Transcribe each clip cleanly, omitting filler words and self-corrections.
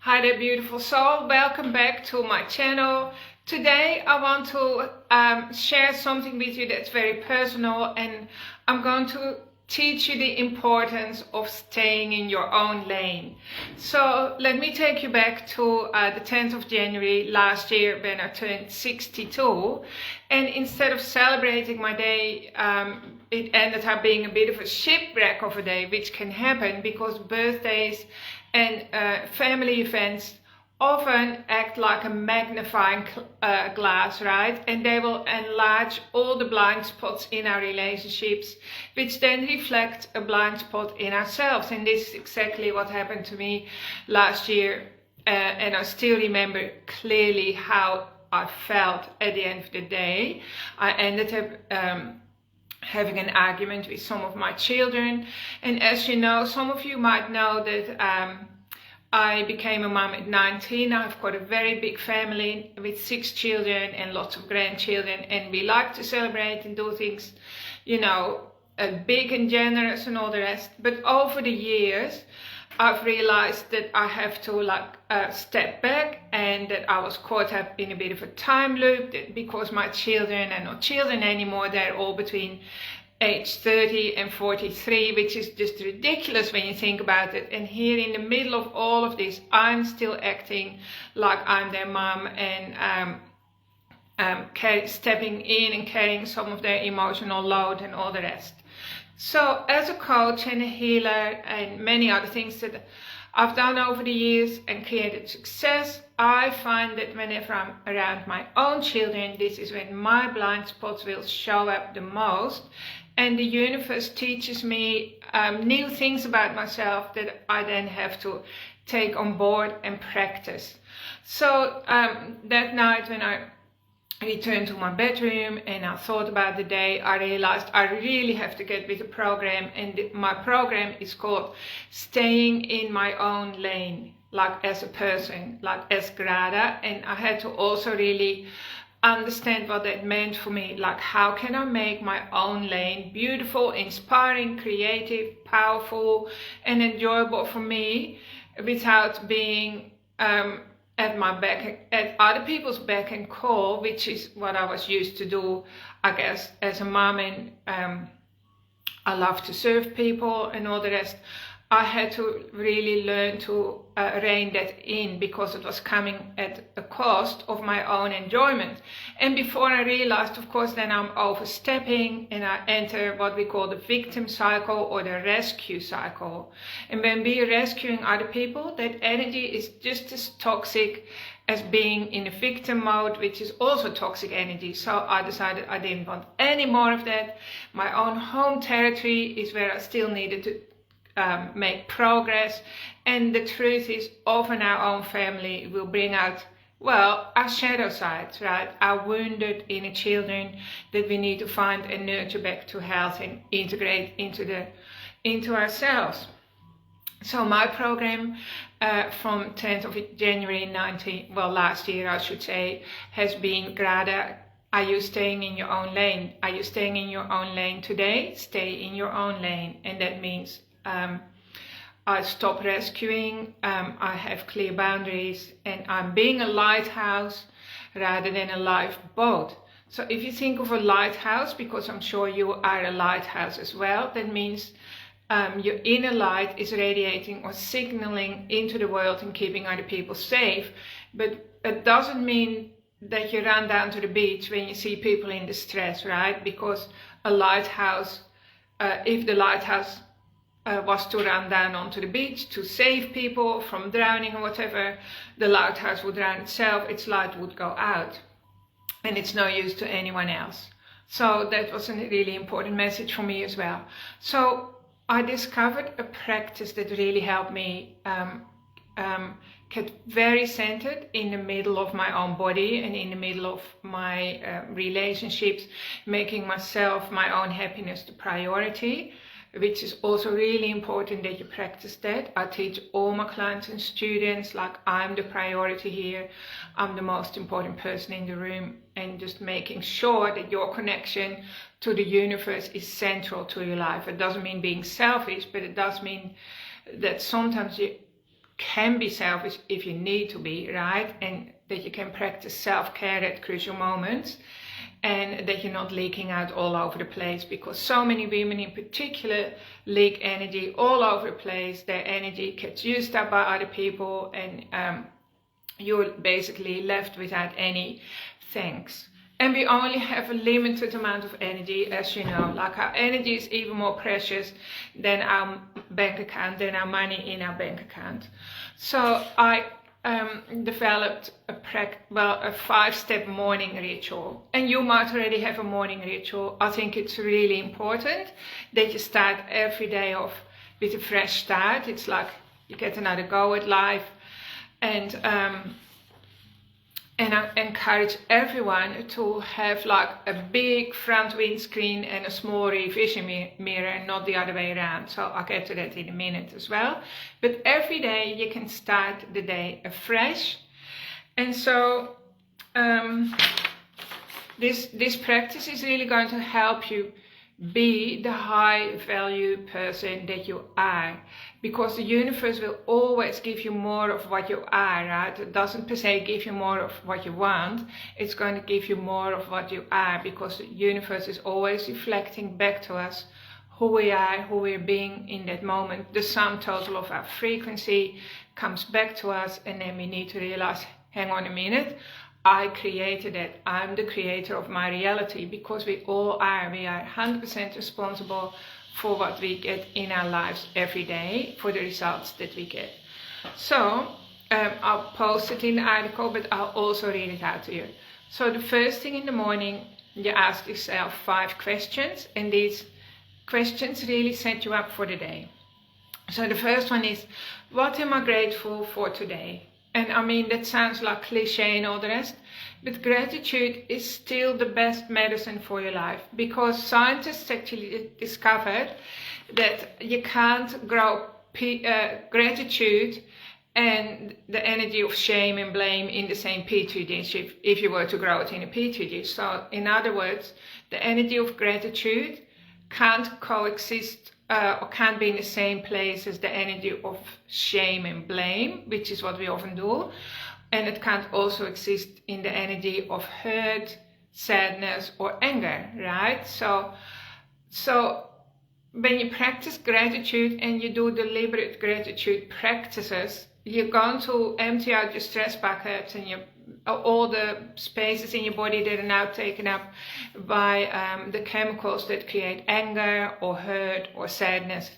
Hi there, beautiful soul. Welcome back to my channel. Today I want to share something with you that's very personal, and I'm going to teach you the importance of staying in your own lane. So let me take you back to the 10th of January last year when I turned 62, and instead of celebrating my day, it ended up being a bit of a shipwreck of a day, which can happen because birthdays and family events often act like a magnifying glass, right? And they will enlarge all the blind spots in our relationships, which then reflect a blind spot in ourselves. And this is exactly what happened to me last year. And I still remember clearly how I felt at the end of the day. I ended up having an argument with some of my children, and as you know, some of you might know that I became a mom at 19. I've got a very big family with 6 children and lots of grandchildren, and we like to celebrate and do things, you know, big and generous and all the rest. But over the years I've realized that I have to step back, and that I was caught up in a bit of a time loop, that because my children are not children anymore, they're all between age 30 and 43, which is just ridiculous when you think about it. And here in the middle of all of this, I'm still acting like I'm their mom and stepping in and carrying some of their emotional load and all the rest. So as a coach and a healer and many other things that I've done over the years and created success, I find that whenever I'm around my own children, this is when my blind spots will show up the most. And the universe teaches me new things about myself that I then have to take on board and practice. So that night when I returned to my bedroom and I thought about the day, I realized I really have to get with the program, and my program is called Staying in My Own Lane, like as a person, like as Grada. And I had to also really understand what that meant for me, like how can I make my own lane beautiful, inspiring, creative, powerful and enjoyable for me without being at my back, at other people's beck and call, which is what I was used to do, I guess, as a mom. And I love to serve people and all the rest. I had to really learn to rein that in, because it was coming at a cost of my own enjoyment. And before I realized, of course, then I'm overstepping and I enter what we call the victim cycle or the rescue cycle. And when we're rescuing other people, that energy is just as toxic as being in a victim mode, which is also toxic energy. So I decided I didn't want any more of that. My own home territory is where I still needed to make progress. And the truth is, often our own family will bring out, well, our shadow sides, right? Our wounded inner children that we need to find and nurture back to health and integrate into ourselves. So my program from 10th of January last year I should say, has been Grada, are you staying in your own lane? Are you staying in your own lane today? Stay in your own lane. And that means I stop rescuing, I have clear boundaries, and I'm being a lighthouse rather than a lifeboat. So if you think of a lighthouse, because I'm sure you are a lighthouse as well, that means your inner light is radiating or signaling into the world and keeping other people safe. But it doesn't mean that you run down to the beach when you see people in distress, right? Because a lighthouse, if the lighthouse was to run down onto the beach to save people from drowning or whatever, the lighthouse would drown itself, its light would go out, and it's no use to anyone else. So that was a really important message for me as well. So I discovered a practice that really helped me get very centered in the middle of my own body and in the middle of my relationships, making myself, my own happiness the priority, which is also really important that you practice that. I teach all my clients and students, like, I'm the priority here. I'm the most important person in the room, and just making sure that your connection to the universe is central to your life. It doesn't mean being selfish, but it does mean that sometimes can be selfish if you need to be, right? And that you can practice self-care at crucial moments, and that you're not leaking out all over the place, because so many women in particular leak energy all over the place. Their energy gets used up by other people, and you're basically left without any thanks. And we only have a limited amount of energy, as you know. Like, our energy is even more precious than our bank account, than our money in our bank account. So I developed a 5-step morning ritual. And you might already have a morning ritual. I think it's really important that you start every day off with a fresh start. It's like you get another go at life. And I encourage everyone to have like a big front windscreen and a small rear vision mirror, and not the other way around. So I'll get to that in a minute as well. But every day you can start the day afresh. And so this practice is really going to help you be the high value person that you are, because the universe will always give you more of what you are, right? It doesn't per se give you more of what you want. It's going to give you more of what you are, because the universe is always reflecting back to us who we are, who we're being in that moment. The sum total of our frequency comes back to us, and then we need to realize, hang on a minute, I created it. I'm the creator of my reality, because we all are. We are 100% responsible for what we get in our lives every day, for the results that we get. So I'll post it in the article, but I'll also read it out to you. So the first thing in the morning, you ask yourself 5 questions, and these questions really set you up for the day. So the first one is, what am I grateful for today? And I mean, that sounds like cliche and all the rest, but gratitude is still the best medicine for your life, because scientists actually discovered that you can't grow gratitude and the energy of shame and blame in the same petri dish if you were to grow it in a petri dish. So in other words, the energy of gratitude can't coexist or can't be in the same place as the energy of shame and blame, which is what we often do. And it can't also exist in the energy of hurt, sadness, or anger, right? So when you practice gratitude and you do deliberate gratitude practices, you're going to empty out your stress buckets and all the spaces in your body that are now taken up by the chemicals that create anger or hurt or sadness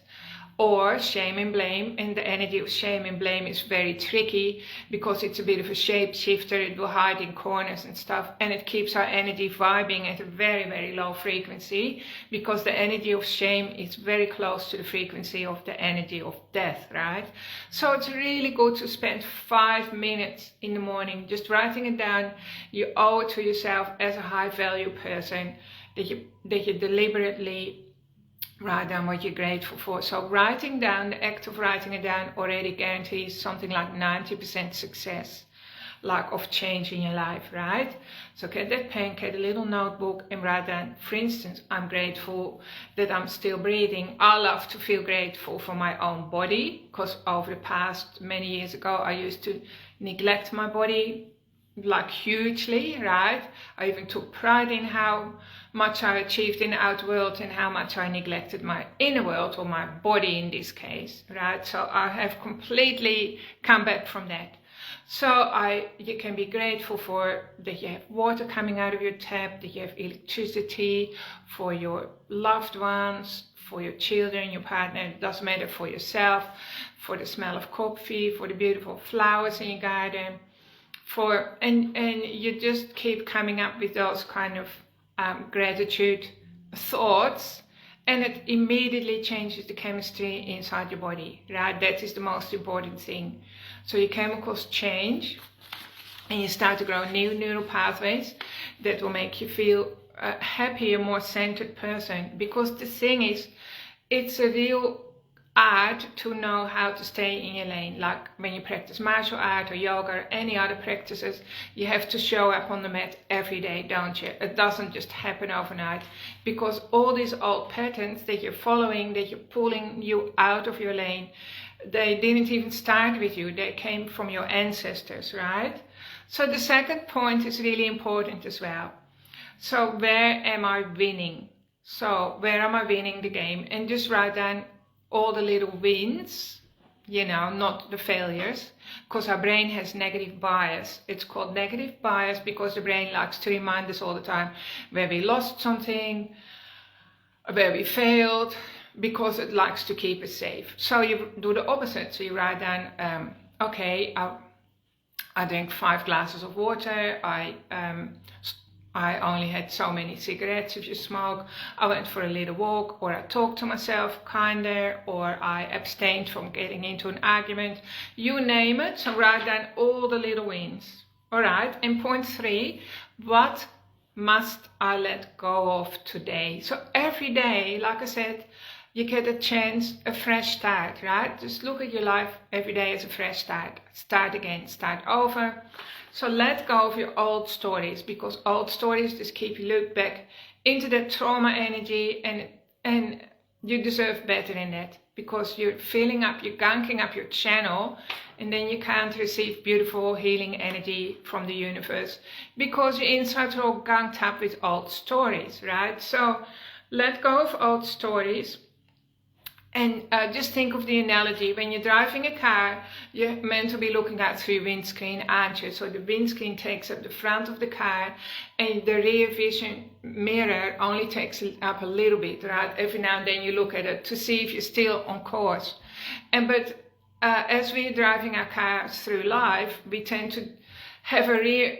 or shame and blame. And the energy of shame and blame is very tricky, because it's a bit of a shapeshifter. It will hide in corners and stuff, and it keeps our energy vibing at a very, very low frequency, because the energy of shame is very close to the frequency of the energy of death, right? So it's really good to spend 5 minutes in the morning just writing it down. You owe it to yourself as a high value person that you deliberately write down what you're grateful for. So writing down, the act of writing it down already guarantees something like 90% success, like of change in your life, right? So get that pen, get a little notebook, and write down, for instance, I'm grateful that I'm still breathing. I love to feel grateful for my own body, because over the past many years ago, I used to neglect my body like hugely, right? I even took pride in how much I achieved in the outer world and how much I neglected my inner world, or my body in this case, right? So I have completely come back from that. So you can be grateful for that you have water coming out of your tap, that you have electricity, for your loved ones, for your children, your partner, it doesn't matter, for yourself, for the smell of coffee, for the beautiful flowers in your garden, and you just keep coming up with those kind of gratitude thoughts, and it immediately changes the chemistry inside your body, right? That is the most important thing. So your chemicals change, and you start to grow new neural pathways that will make you feel a happier, more centered person. Because the thing is, it's a real art to know how to stay in your lane. Like when you practice martial art or yoga or any other practices, you have to show up on the mat every day, don't you? It doesn't just happen overnight, because all these old patterns that you're following, that you're pulling you out of your lane, They didn't even start with you. They came from your ancestors, right? So the second point is really important as well. So where am I winning? So where am I winning the game? And just write down all the little wins, you know, not the failures, because our brain has negative bias. It's called negative bias because the brain likes to remind us all the time where we lost something, where we failed, because it likes to keep us safe. So you do the opposite. So you write down, okay, I drank 5 glasses of water. I only had so many cigarettes if you smoke. I went for a little walk, or I talked to myself kinder, or I abstained from getting into an argument. You name it. So write down all the little wins. All right. And point 3, what must I let go of today? So every day, like I said, you get a chance, a fresh start, right? Just look at your life every day as a fresh start. Start again, start over. So let go of your old stories, because old stories just keep you looped back into that trauma energy, and you deserve better than that, because you're filling up, you're gunking up your channel, and then you can't receive beautiful healing energy from the universe because your insides are all gunked up with old stories, right? So let go of old stories. And just think of the analogy. When you're driving a car, you're meant to be looking out through your windscreen, aren't you? So the windscreen takes up the front of the car, and the rear vision mirror only takes it up a little bit, right? Every now and then you look at it to see if you're still on course. But as we're driving our cars through life, we tend to have a rear,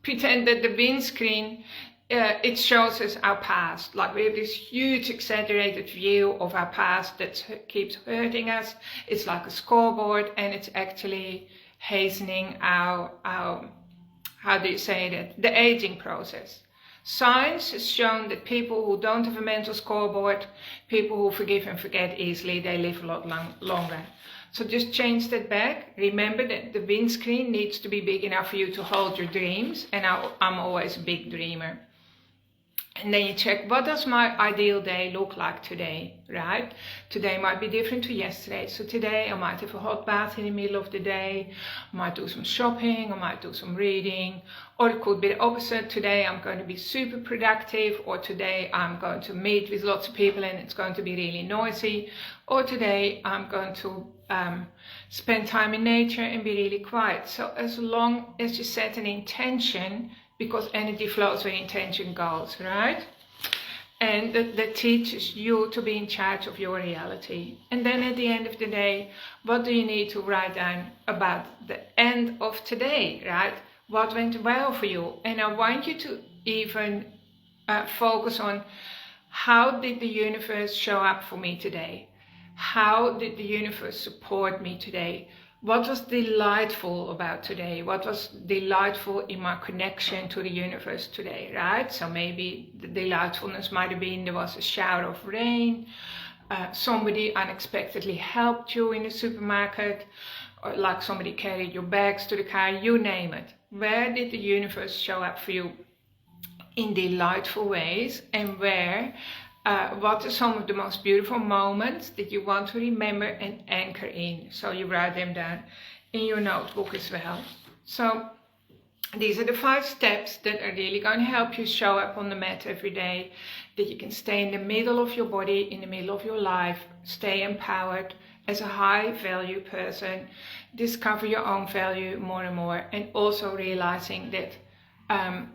pretend that the windscreen, it shows us our past. Like we have this huge exaggerated view of our past that keeps hurting us. It's like a scoreboard, and it's actually hastening our how do you say that? The aging process. Science has shown that people who don't have a mental scoreboard, people who forgive and forget easily, they live a lot longer. So just change that back. Remember that the windscreen needs to be big enough for you to hold your dreams. And I'm always a big dreamer. And then you check, what does my ideal day look like today, right? Today might be different to yesterday. So today I might have a hot bath in the middle of the day. I might do some shopping. I might do some reading. Or it could be the opposite. Today I'm going to be super productive. Or today I'm going to meet with lots of people and it's going to be really noisy. Or today I'm going to spend time in nature and be really quiet. So as long as you set an intention, because energy flows where intention goes, right? And that teaches you to be in charge of your reality. And then at the end of the day, what do you need to write down about the end of today, right? What went well for you? And I want you to even focus on, how did the universe show up for me today? How did the universe support me today? What was delightful about today? What was delightful in my connection to the universe today, right? So maybe the delightfulness might have been there was a shower of rain, somebody unexpectedly helped you in the supermarket, or like somebody carried your bags to the car, you name it. Where did the universe show up for you in delightful ways, and where what are some of the most beautiful moments that you want to remember and anchor in? So you write them down in your notebook as well. So these are the 5 steps that are really going to help you show up on the mat every day, that you can stay in the middle of your body, in the middle of your life, stay empowered as a high value person, discover your own value more and more, and also realizing that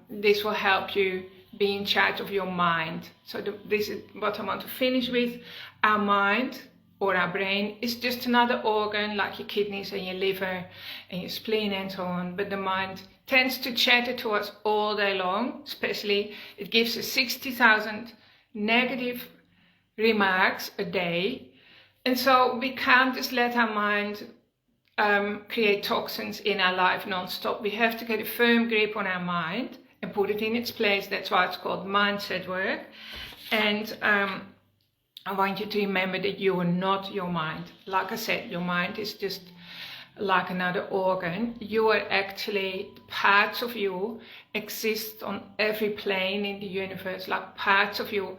this will help you be in charge of your mind. So this is what I want to finish with. Our mind, or our brain, is just another organ like your kidneys and your liver and your spleen and so on. But the mind tends to chatter to us all day long, especially it gives us 60,000 negative remarks a day. And so we can't just let our mind create toxins in our life non-stop. We have to get a firm grip on our mind and put it in its place. That's why it's called mindset work. And I want you to remember that you are not your mind. Like I said, your mind is just like another organ. You are actually, parts of you exist on every plane in the universe. Like parts of you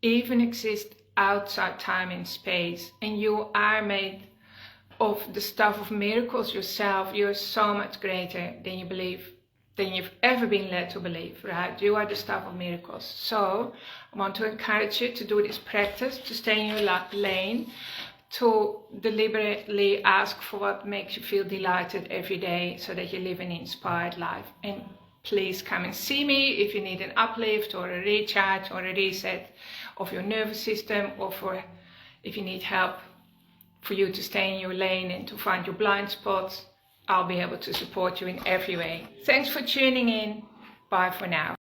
even exist outside time and space. And you are made of the stuff of miracles yourself. You're so much greater than you believe, than you've ever been led to believe, right? You are the stuff of miracles. So I want to encourage you to do this practice, to stay in your lane, to deliberately ask for what makes you feel delighted every day so that you live an inspired life. And please come and see me if you need an uplift or a recharge or a reset of your nervous system, or for if you need help for you to stay in your lane and to find your blind spots. I'll be able to support you in every way. Thanks for tuning in. Bye for now.